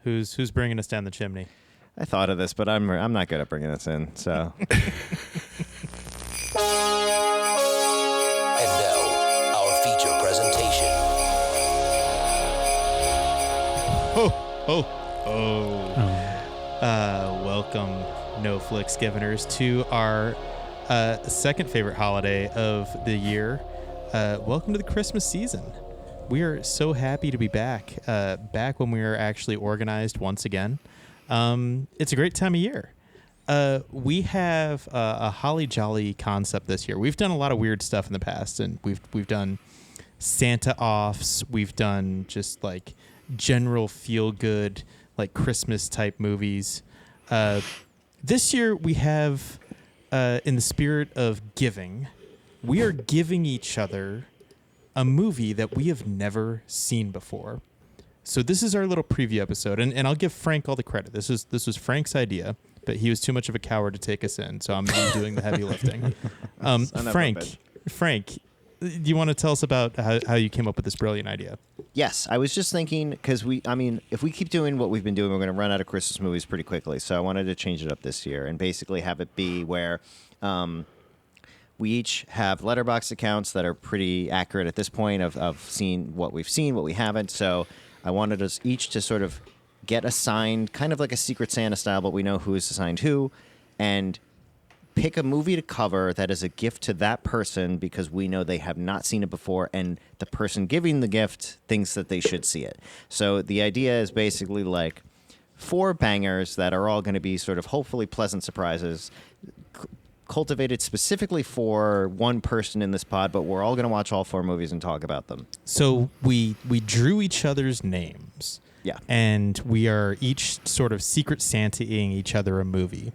Who's bringing us down the chimney? I thought of this, but I'm not good at bringing this in. So. And now, our feature presentation. Welcome, No Flicks Giveners, to our second favorite holiday of the year. Welcome to the Christmas season. We are so happy to be back when we are actually organized once again. It's a great time of year. We have a holly jolly concept this year. We've done a lot of weird stuff in the past, and we've done Santa offs. We've done just like general feel good, like Christmas type movies. This year we have, in the spirit of giving, we are giving each other a movie that we have never seen before. So this is our little preview episode, and I'll give Frank all the credit. This was Frank's idea, but he was too much of a coward to take us in, so I'm doing the heavy lifting. Frank, do you want to tell us about how you came up with this brilliant idea? Yes, I was just thinking, because if we keep doing what we've been doing, we're going to run out of Christmas movies pretty quickly. So I wanted to change it up this year and basically have it be where we each have Letterboxd accounts that are pretty accurate at this point of seeing what we've seen, what we haven't. So I wanted us each to sort of get assigned, kind of like a Secret Santa style, but we know who is assigned who, and pick a movie to cover that is a gift to that person because we know they have not seen it before, and the person giving the gift thinks that they should see it. So the idea is basically like 4 bangers that are all going to be sort of hopefully pleasant surprises, cultivated specifically for one person in this pod, but we're all going to watch all 4 movies and talk about them. So we drew each other's names. Yeah. And we are each sort of Secret Santa-ing each other a movie,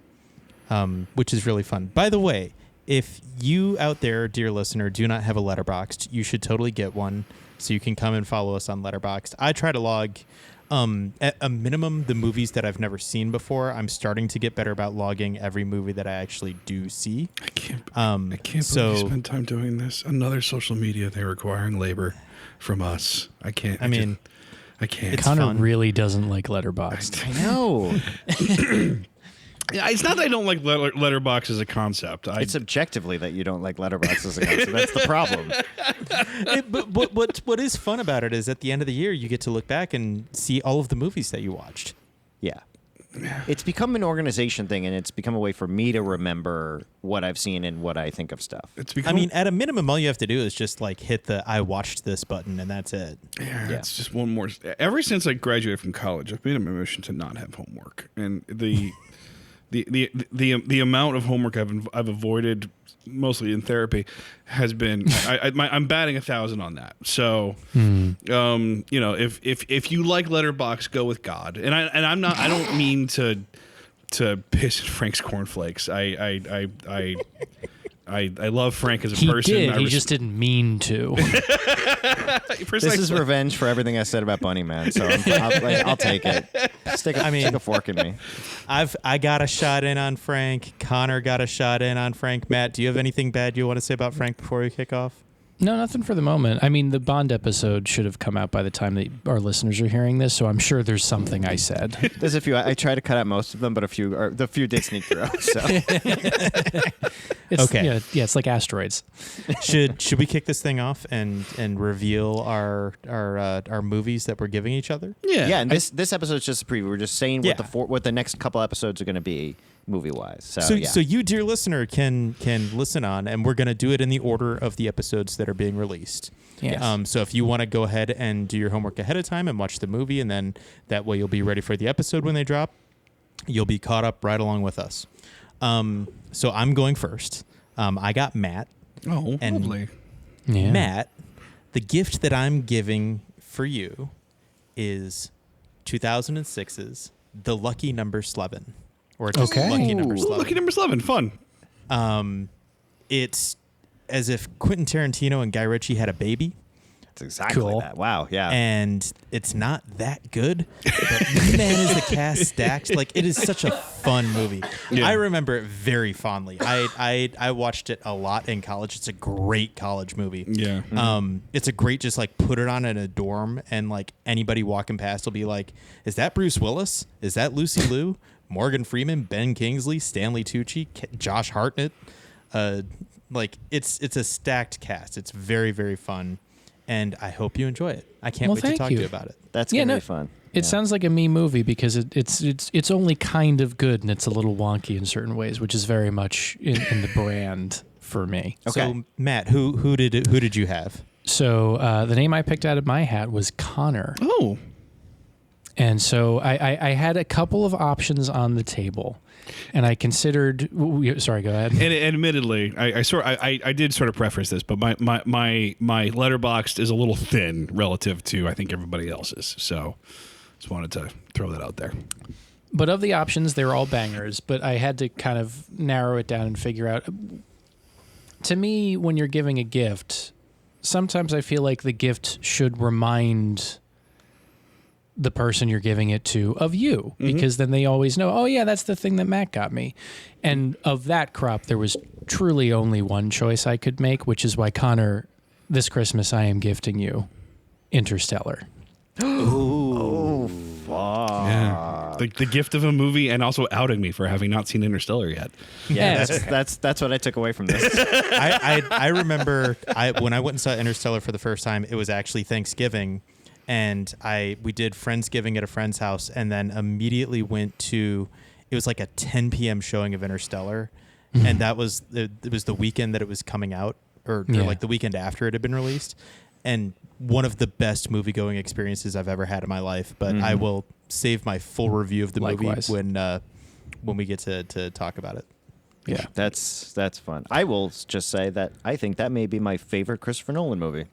which is really fun. By the way, if you out there, dear listener, do not have a Letterboxd, you should totally get one so you can come and follow us on Letterboxd. I try to log, at a minimum, the movies that I've never seen before. I'm starting to get better about logging every movie that I actually do see. I can't believe you spend time doing this. Another social media, they're requiring labor from us. I can't. I can't. Connor fun. really doesn't like Letterboxd. I know. It's not that I don't like Letterboxd as a concept. It's objectively that you don't like Letterboxd as a concept. That's the problem. But what is fun about it is at the end of the year, you get to look back and see all of the movies that you watched. Yeah. It's become an organization thing, and it's become a way for me to remember what I've seen and what I think of stuff. At a minimum, all you have to do is just like hit the I watched this button, and that's it. Yeah, it's just one more. Ever since I graduated from college, I've made a mission to not have homework, and the amount of homework I've avoided, mostly in therapy, has been I'm batting 1,000 on that. So, if you like Letterboxd, go with God. And I don't mean to piss at Frank's cornflakes. I love Frank as a person. He just didn't mean to. This is revenge for everything I said about Bunny Man, so I'll take it. Stick a fork in me. I got a shot in on Frank. Connor got a shot in on Frank. Matt, do you have anything bad you want to say about Frank before we kick off? No, nothing for the moment. I mean, the Bond episode should have come out by the time that our listeners are hearing this, so I'm sure there's something I said. There's a few. I try to cut out most of them, but the few did sneak through. So. Okay. Yeah, it's like asteroids. Should we kick this thing off and reveal our movies that we're giving each other? Yeah. Yeah, and this episode's just a preview. We're just saying what the next couple episodes are going to be movie-wise. So you, dear listener, can listen on, and we're going to do it in the order of the episodes that are being released. Yes. So if you want to go ahead and do your homework ahead of time and watch the movie, and then that way you'll be ready for the episode when they drop, you'll be caught up right along with us. So I'm going first. I got Matt. Oh, and lovely. Yeah. Matt, the gift that I'm giving for you is 2006's The Lucky Number 11. Or just Lucky Number 11. Lucky Number 11, fun. It's as if Quentin Tarantino and Guy Ritchie had a baby. It's exactly Cool. that. Wow. Yeah. and it's not that good. But man, is the cast stacked? Like, it is such a fun movie. Yeah. I remember it very fondly. I watched it a lot in college. It's a great college movie. Yeah. It's a great just like put it on in a dorm, and like anybody walking past will be like, "Is that Bruce Willis? Is that Lucy Liu? Morgan Freeman, Ben Kingsley, Stanley Tucci, Josh Hartnett." Like it's a stacked cast. It's very, very fun, and I hope you enjoy it. I can't Well, wait to thank talk you. to you about it. That's Yeah, gonna no, be fun. It sounds like a me movie because it's only kind of good and it's a little wonky in certain ways, which is very much in the brand for me. Okay. So Matt, who did you have? So the name I picked out of my hat was Connor. Oh. And so I had a couple of options on the table, and I considered. Sorry, go ahead. And admittedly, I did sort of preface this, but my letterboxd is a little thin relative to I think everybody else's. So just wanted to throw that out there. But of the options, they were all bangers. But I had to kind of narrow it down and figure out. To me, when you're giving a gift, sometimes I feel like the gift should remind the person you're giving it to of you, because then they always know, oh yeah, that's the thing that Matt got me. And of that crop, there was truly only one choice I could make, which is why, Connor, this Christmas I am gifting you Interstellar. Yeah. The gift of a movie, and also outing me for having not seen Interstellar yet. Yeah, Yeah. that's what I took away from this. I remember when I went and saw Interstellar for the first time, it was actually Thanksgiving, and we did Friendsgiving at a friend's house, and then immediately went to, it was like a 10 p.m. showing of Interstellar, and that was it was the weekend that it was coming out, or like the weekend after it had been released, and one of the best movie-going experiences I've ever had in my life. But I will save my full review of the Likewise. movie when we get to talk about it. Yeah. That's fun. I will just say that I think that may be my favorite Christopher Nolan movie.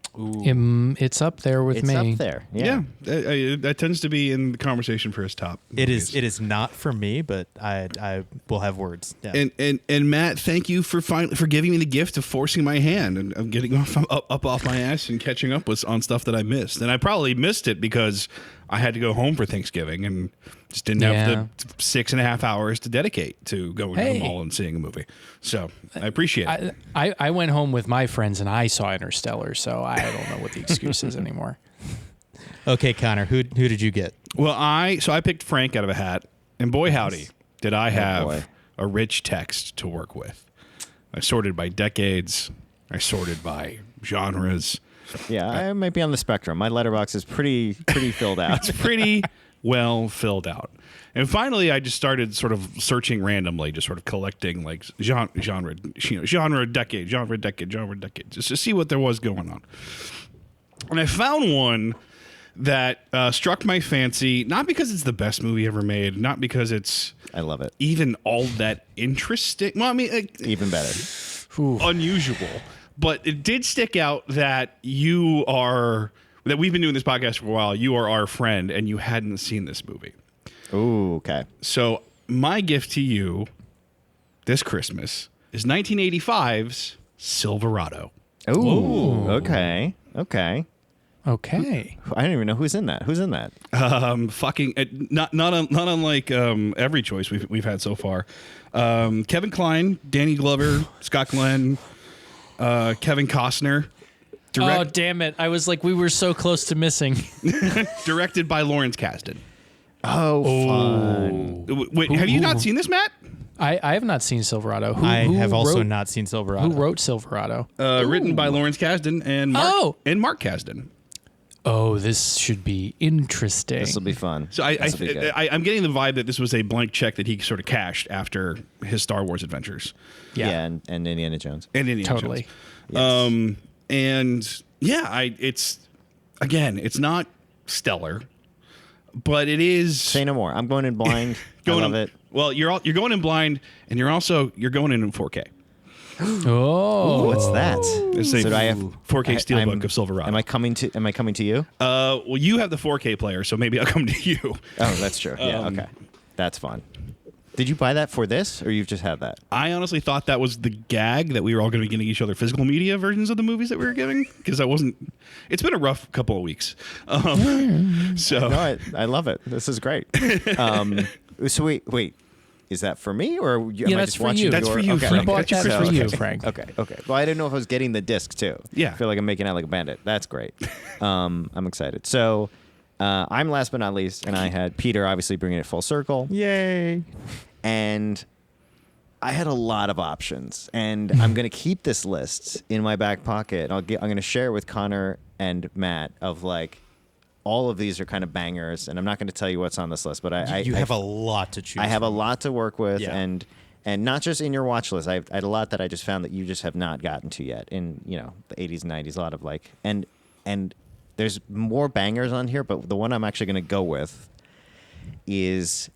It's up there with It's me. up there. Yeah. That tends to be in the conversation for his top. It movies. is not for me, but I will have words. Yeah. And Matt, thank you for giving me the gift of forcing my hand and of getting up off my ass and catching up on stuff that I missed. And I probably missed it because I had to go home for Thanksgiving and just didn't have the 6.5 hours to dedicate to going to the mall and seeing a movie. So I appreciate it. I went home with my friends and I saw Interstellar, so I don't know what the excuse is anymore. Okay, Connor, who did you get? Well, I picked Frank out of a hat, and boy howdy, did I have a rich text to work with. I sorted by decades. I sorted by genres. Yeah, I might be on the spectrum. My letterbox is pretty filled out. It's pretty well filled out. And finally, I just started sort of searching randomly, just sort of collecting like genre, decade, just to see what there was going on. And I found one that struck my fancy, not because it's the best movie ever made, not because it's I love it. even all that interesting. Well, I mean, Even better. unusual. But it did stick out that we've been doing this podcast for a while. You are our friend, and you hadn't seen this movie. Ooh, okay. So my gift to you this Christmas is 1985's Silverado. Ooh, okay. Okay. I don't even know who's in that. Who's in that? Not unlike every choice we've had so far. Kevin Kline, Danny Glover, Scott Glenn, Kevin Costner. Oh, damn it. I was like, we were so close to missing. Directed by Lawrence Kasdan. Oh, fun. Wait, have you not seen this, Matt? I have not seen Silverado. I have also wrote- not seen Silverado. Who wrote Silverado? Written by Lawrence Kasdan and Mark Kasdan. Oh, this should be interesting. This will be fun. So I'm getting the vibe that this was a blank check that he sort of cashed after his Star Wars adventures. Yeah, and Indiana Jones. And Indiana Totally. Jones. And yeah, it's not stellar, but it is. Say no more. I'm going in blind. I love it. Well, you're going in blind, and you're going in 4K. Oh. What's that? It's a So do I have 4K steelbook of Silverado. Am I coming to you? Well, you have the 4K player, so maybe I'll come to you. Oh, that's true. Yeah, okay. That's fun. Did you buy that for this, or you've just had that? I honestly thought that was the gag, that we were all going to be getting each other physical media versions of the movies that we were giving, because I wasn't. It's been a rough couple of weeks. So No, I love it. This is great. So wait. Is that for me, or am I that's just for watching? you. That's your- for you, okay. Frank. We bought That's that your for you, Christmas. Frank. Okay. Well, I didn't know if I was getting the disc too. Yeah. I feel like I'm making out like a bandit. That's great. I'm excited. So, I'm last but not least, and I had Peter obviously bringing it full circle, Yay. and I had a lot of options, and I'm going to keep this list in my back pocket. I'm going to share it with Connor and Matt of like, all of these are kind of bangers, and I'm not going to tell you what's on this list, but You have a lot to choose I have a from. lot to work with, Yeah. and not just in your watch list. I had a lot that I just found that you just have not gotten to yet. In the 80s and 90s, a lot of like and there's more bangers on here, but the one I'm actually going to go with is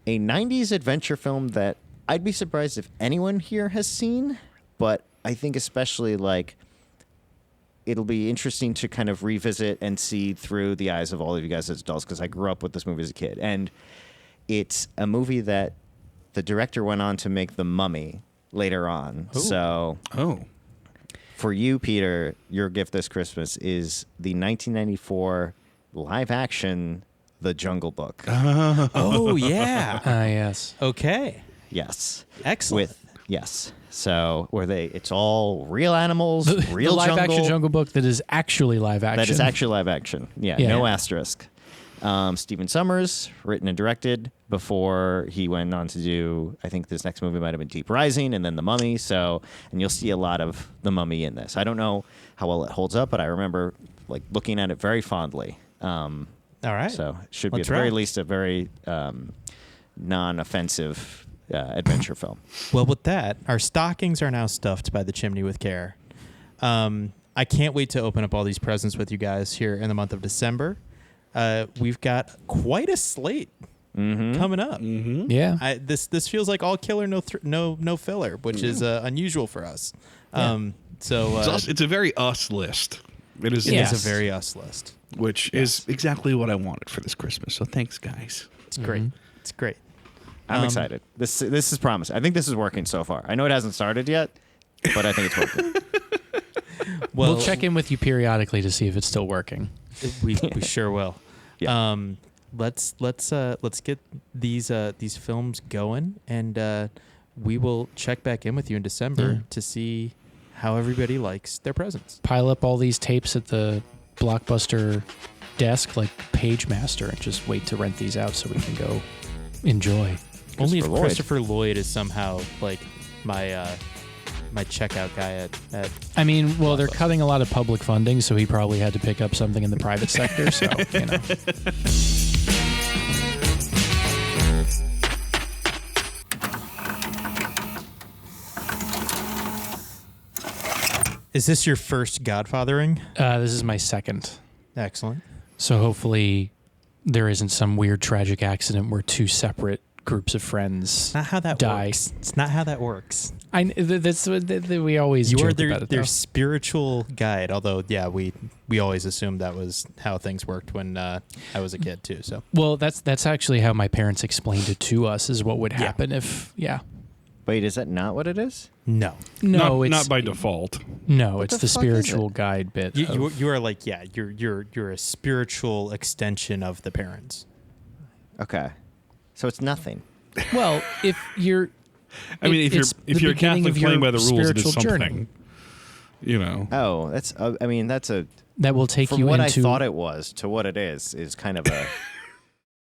a 90s adventure film that I'd be surprised if anyone here has seen, but I think especially like it'll be interesting to kind of revisit and see through the eyes of all of you guys as adults, because I grew up with this movie as a kid. And it's a movie that the director went on to make The Mummy later on. Ooh. So Oh. for you, Peter, your gift this Christmas is the 1994 live action The Jungle Book. Oh, yeah. Yes. Okay. Yes. Excellent. Yes. So it's all real animals, real the live jungle. action Jungle Book that is actually live action. That is actually live action. Yeah, Yeah. no asterisk. Stephen Sommers, written and directed before he went on to do, I think this next movie might have been Deep Rising and then The Mummy. So, and you'll see a lot of The Mummy in this. I don't know how well it holds up, but I remember like looking at it very fondly. All right. So it should be Let's at the very rock. least a very non-offensive adventure film. Well, with that, our stockings are now stuffed by the chimney with care. I can't wait to open up all these presents with you guys here in the month of December. We've got quite a slate coming up. Yeah. This feels like all killer, no filler, which is unusual for us. So It's a very us list. It is. it Yes. is a very us list. Which is exactly what I wanted for this Christmas. So thanks, guys. It's great. It's great. I'm excited. This is promising. I think this is working so far. I know it hasn't started yet, but I think it's working. Well, We'll check in with you periodically to see if it's still working. We sure will. Yeah. Let's get these films going, and we will check back in with you in December to see how everybody likes their presents. Pile up all these tapes at the Blockbuster desk like Page Master and just wait to rent these out so we can go enjoy. Only if Lloyd. Christopher Lloyd is somehow like my my checkout guy at I mean, well, they're cutting a lot of public funding, so he probably had to pick up something in the private sector. So, you know. Is this your first Godfathering? This is my second. Excellent. So hopefully there isn't some weird tragic accident where two separate groups of friends Not how that die. works. It's not how that works. That's what we always You are joke their about it, though. spiritual guide. Although, yeah, we always assumed that was how things worked when I was a kid too. So Well, that's actually how my parents explained it to us, is what would happen if Wait, is that not what it is? no, No, it's not by default. No, it's the the fuck is spiritual it? guide bit. you are like you're a spiritual extension of the parents. Okay. So it's nothing. Well, if you're I mean, it's if the you're a beginning Catholic of your playing by the rules, it is spiritual something. journey. You know. Oh, that's a that will take from you what into I thought it was to what it is kind of a